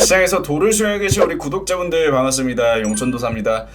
시장에서 도를 수행하고 계신 우리 구독자분들 반갑습니다. 용천도사입니다.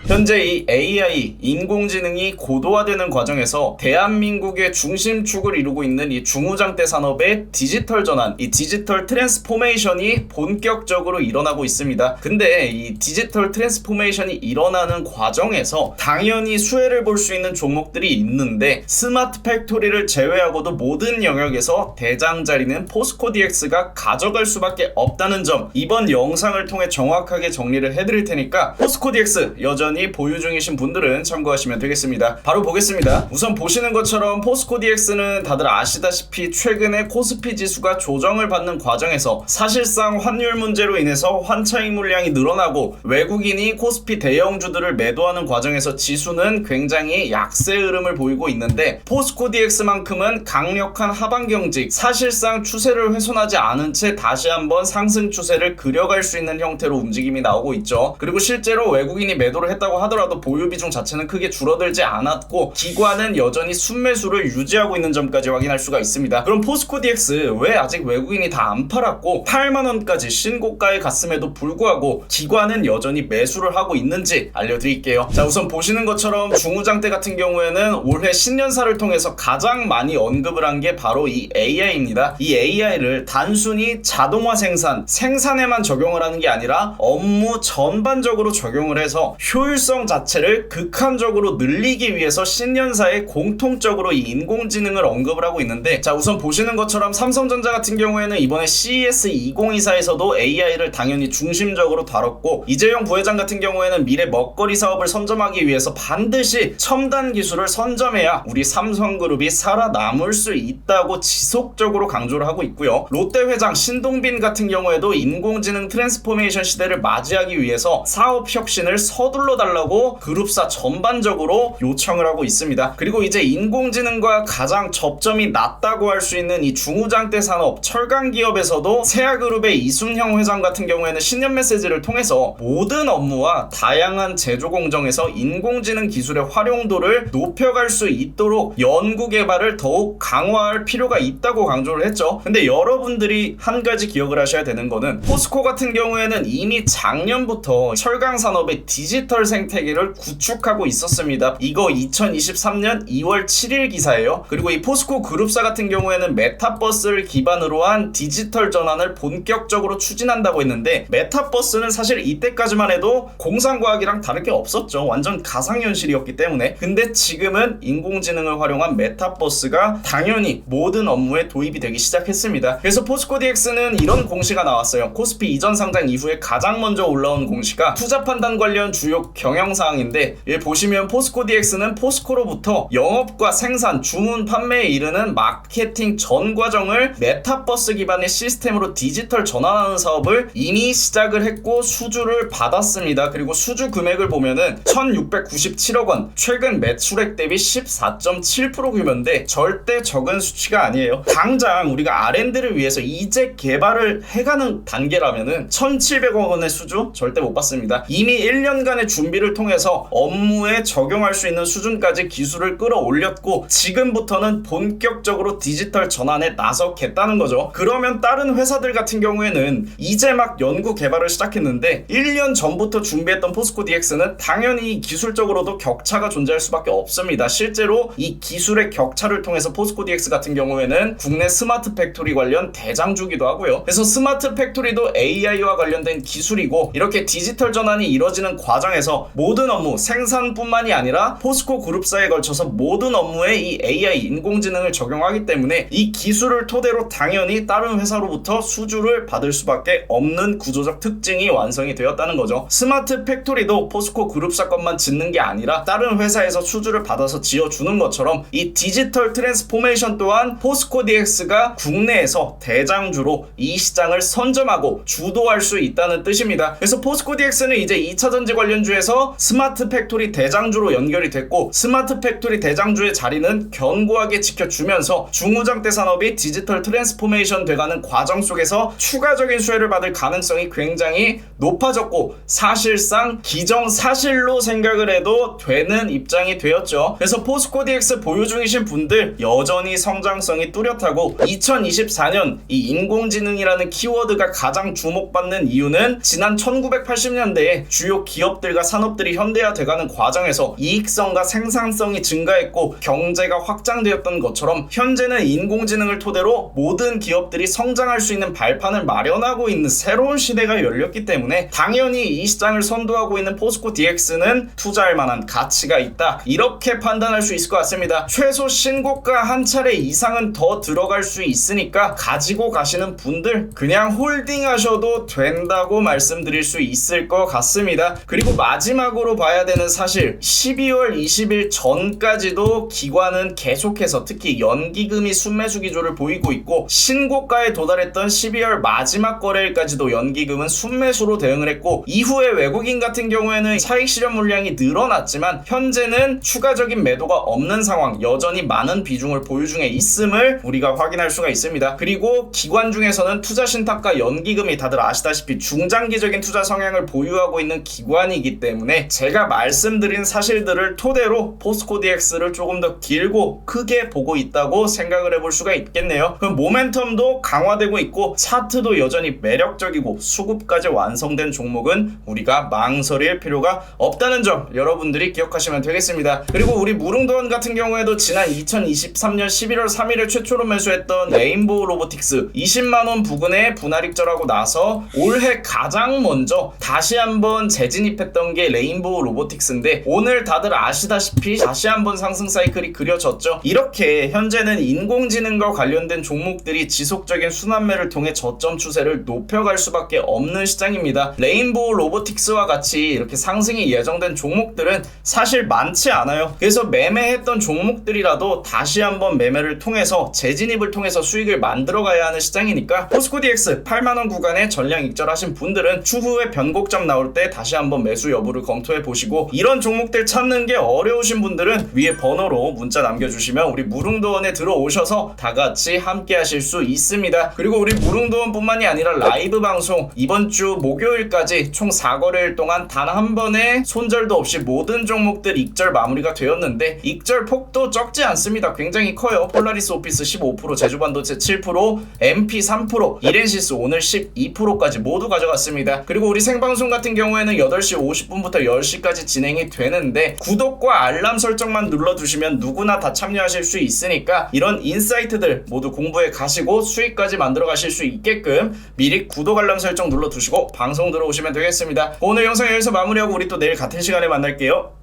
현재 이 AI, 인공지능이 고도화되는 과정에서 대한민국의 중심축을 이루고 있는 이 중후장대 산업의 디지털 전환, 이 디지털 트랜스포메이션이 본격적으로 일어나고 있습니다. 근데 이 디지털 트랜스포메이션이 일어나는 과정에서 당연히 수혜를 볼 수 있는 종목들이 있는데 스마트 팩토리를 제외하고도 모든 영역에서 대장자리는 포스코 DX가 가져갈 수밖에 없다는 점, 이번 영상을 통해 정확하게 정리를 해드릴 테니까 포스코 DX 여전히 보유 중이신 분들은 참고하시면 되겠습니다. 바로 보겠습니다. 우선 보시는 것처럼 포스코 DX는 다들 아시다시피 최근에 코스피 지수가 조정을 받는 과정에서 사실상 환율 문제로 인해서 환차익 물량이 늘어나고 외국인이 코스피 대형주들을 매도하는 과정에서 지수는 굉장히 약세 흐름을 보이고 있는데, 포스코 DX만큼은 강력한 하방 경직, 사실상 추세를 훼손하지 않은 채 다시 한번 상승 추세를 그려갈 수 있는 형태로 움직임이 나오고 있죠. 그리고 실제로 외국인이 매도를 했다고 하더라도 보유 비중 자체는 크게 줄어들지 않았고 기관은 여전히 순매수를 유지하고 있는 점까지 확인할 수가 있습니다. 그럼 포스코 DX 왜 아직 외국인이 다 안 팔았고 8만원까지 신고가에 갔음에도 불구하고 기관은 여전히 매수를 하고 있는지 알려드릴게요. 자, 우선 보시는 것처럼 중후장대 같은 경우에는 올해 신년사를 통해서 가장 많이 언급을 한 게 바로 이 AI입니다. 이 AI를 단순히 자동화 생산에만 적용을 하는 게 아니라 업무 전반적으로 적용을 해서 효율성 자체를 극한적으로 늘리기 위해서 신년사에 공통적으로 이 인공지능을 언급을 하고 있는데, 자, 우선 보시는 것처럼 삼성전자 같은 경우에는 이번에 CES 2024에서도 AI를 당연히 중심적으로 다뤘고, 이재용 부회장 같은 경우에는 미래 먹거리 사업을 선점하기 위해서 반드시 첨단 기술을 선점해야 우리 삼성그룹이 살아남을 수 있다고 지속적으로 강조를 하고 있고요. 롯데 회장 신동빈 같은 경우에도 인공지능 트랜스포메이션 시대를 맞이하기 위해서 사업 혁신을 서둘러 달라고 그룹사 전반적으로 요청을 하고 있습니다. 그리고 이제 인공지능과 가장 접점이 낮다고 할 수 있는 이 중후장대 산업 철강 기업에서도 세아그룹의 이순형 회장 같은 경우에는 신년 메시지를 통해서 모든 업무와 다양한 제조 공정에서 인공지능 기술의 활용도를 높여갈 수 있도록 연구 개발을 더욱 강화할 필요가 있다고 강조를 했죠. 근데 여러분들이 한 가지 기억을 하셔야 되는 거는, 포스코 같은 경우에는 이미 작년부터 철강 산업의 디지털 생태계를 구축하고 있었습니다. 이거 2023년 2월 7일 기사예요. 그리고 이 포스코 그룹사 같은 경우에는 메타버스를 기반으로 한 디지털 전환을 본격적으로 추진한다고 했는데, 메타버스는 사실 이때까지만 해도 공상과학이랑 다를 게 없었죠. 완전 가상현실이었기 때문에. 근데 지금은 인공지능을 활용한 메타버스가 당연히 모든 업무에 도입이 되기 시작했습니다. 그래서 포스코 DX는 이런 공시가 나왔어요. 코스피 이전 상장 이후에 가장 먼저 올라온 공시가 투자 판단 관련 주요 경영사항인데, 여기 보시면 포스코 DX는 포스코로부터 영업과 생산, 주문, 판매에 이르는 마케팅 전 과정을 메타버스 기반의 시스템으로 디지털 전환하는 사업을 이미 시작을 했고 수주를 받았습니다. 그리고 수주 금액을 보면은 1697억 원, 최근 매출액 대비 14.7% 규모인데 절대 적은 수치가 아니에요. 당장 우리가 R&D를 위해서 이제 개발을 해가는 단계라면은 1700억 원의 수주 절대 못 받습니다. 이미 1년간의 준비를 통해서 업무에 적용할 수 있는 수준까지 기술을 끌어올렸고 지금부터는 본격적으로 디지털 전환에 나서겠다는 거죠. 그러면 다른 회사들 같은 경우에는 이제 막 연구 개발을 시작했는데 1년 전부터 준비했던 포스코 DX는 당연히 기술적으로도 격차가 존재할 수밖에 없습니다. 실제로 이 기술의 격차를 통해서 포스코 DX 같은 경우에는 국내 스마트 팩토리 관련 대장주기도 하고요. 그래서 스마트 팩토리도 AI와 관련된 기술이고, 이렇게 디지털 전환이 이루어지는 과정에서 모든 업무, 생산뿐만이 아니라 포스코 그룹사에 걸쳐서 모든 업무에 이 AI, 인공지능을 적용하기 때문에 이 기술을 토대로 당연히 다른 회사로부터 수주를 받을 수밖에 없는 구조적 특징이 완성이 되었다는 거죠. 스마트 팩토리도 포스코 그룹사 것만 짓는 게 아니라 다른 회사에서 수주를 받아서 지어주는 것처럼 이 디지털 트랜스포메이션 또한 포스코 DX가 국내에서 대장주로 이 시장을 선점하고 주도할 수 있다는 뜻입니다. 그래서 포스코 DX는 이제 2차전지 관련주에서 통해서 스마트 팩토리 대장주로 연결이 됐고, 스마트 팩토리 대장주의 자리는 견고하게 지켜주면서 중후장대 산업이 디지털 트랜스포메이션 돼가는 과정 속에서 추가적인 수혜를 받을 가능성이 굉장히 높아졌고, 사실상 기정사실로 생각을 해도 되는 입장이 되었죠. 그래서 포스코 DX 보유 중이신 분들 여전히 성장성이 뚜렷하고, 2024년 이 인공지능이라는 키워드가 가장 주목받는 이유는 지난 1980년대에 주요 기업들과 산업들이 현대화돼가는 과정에서 이익성과 생산성이 증가했고 경제가 확장되었던 것처럼, 현재는 인공지능을 토대로 모든 기업들이 성장할 수 있는 발판을 마련하고 있는 새로운 시대가 열렸기 때문에 당연히 이 시장을 선도하고 있는 포스코 DX는 투자할 만한 가치가 있다, 이렇게 판단할 수 있을 것 같습니다. 최소 신고가 한 차례 이상은 더 들어갈 수 있으니까 가지고 가시는 분들 그냥 홀딩하셔도 된다고 말씀드릴 수 있을 것 같습니다. 그리고 마지막으로 봐야 되는 사실, 12월 20일 전까지도 기관은 계속해서 특히 연기금이 순매수 기조를 보이고 있고, 신고가에 도달했던 12월 마지막 거래일까지도 연기금은 순매수로 대응을 했고, 이후에 외국인 같은 경우에는 차익 실현 물량이 늘어났지만 현재는 추가적인 매도가 없는 상황, 여전히 많은 비중을 보유 중에 있음을 우리가 확인할 수가 있습니다. 그리고 기관 중에서는 투자 신탁과 연기금이 다들 아시다시피 중장기적인 투자 성향을 보유하고 있는 기관이기 때문에 제가 말씀드린 사실들을 토대로 포스코 DX를 조금 더 길고 크게 보고 있다고 생각을 해볼 수가 있겠네요. 그럼 모멘텀도 강화되고 있고 차트도 여전히 매력적이고 수급까지 완성된 종목은 우리가 망설일 필요가 없다는 점 여러분들이 기억하시면 되겠습니다. 그리고 우리 무릉도원 같은 경우에도 지난 2023년 11월 3일에 최초로 매수했던 레인보우 로보틱스 20만원 부근에 분할 익절하고 나서 올해 가장 먼저 다시 한번 재진입했던 게 레인보우 로보틱스인데, 오늘 다들 아시다시피 다시 한번 상승 사이클이 그려졌죠. 이렇게 현재는 인공지능과 관련된 종목들이 지속적인 순환매를 통해 저점 추세를 높여갈 수밖에 없는 시장입니다. 레인보우 로보틱스와 같이 이렇게 상승이 예정된 종목들은 사실 많지 않아요. 그래서 매매했던 종목들이라도 다시 한번 매매를 통해서 재진입을 통해서 수익을 만들어가야 하는 시장이니까, 포스코 DX 8만원 구간에 전량 익절하신 분들은 추후에 변곡점 나올 때 다시 한번 매수 여부를 검토해 보시고, 이런 종목들 찾는 게 어려우신 분들은 위에 번호로 문자 남겨주시면 우리 무릉도원에 들어오셔서 다 같이 함께 하실 수 있습니다. 그리고 우리 무릉도원 뿐만이 아니라 라이브 방송 이번 주 목요일까지 총 4거래일 동안 단 한 번의 손절도 없이 모든 종목들 익절 마무리가 되었는데, 익절 폭도 적지 않습니다. 굉장히 커요. 폴라리스 오피스 15%, 제주반도체 7%, MP 3%, 이렌시스 오늘 12%까지 모두 가져갔습니다. 그리고 우리 생방송 같은 경우에는 8시 50분부터 10시까지 진행이 되는데, 구독과 알람 설정만 눌러두시면 누구나 다 참여하실 수 있으니까 이런 인사이트들 모두 공부해 가시고 수익까지 만들어 가실 수 있게끔 미리 구독 알람 설정 눌러두시고 방송 들어오시면 되겠습니다. 오늘 영상 여기서 마무리하고 우리 또 내일 같은 시간에 만날게요.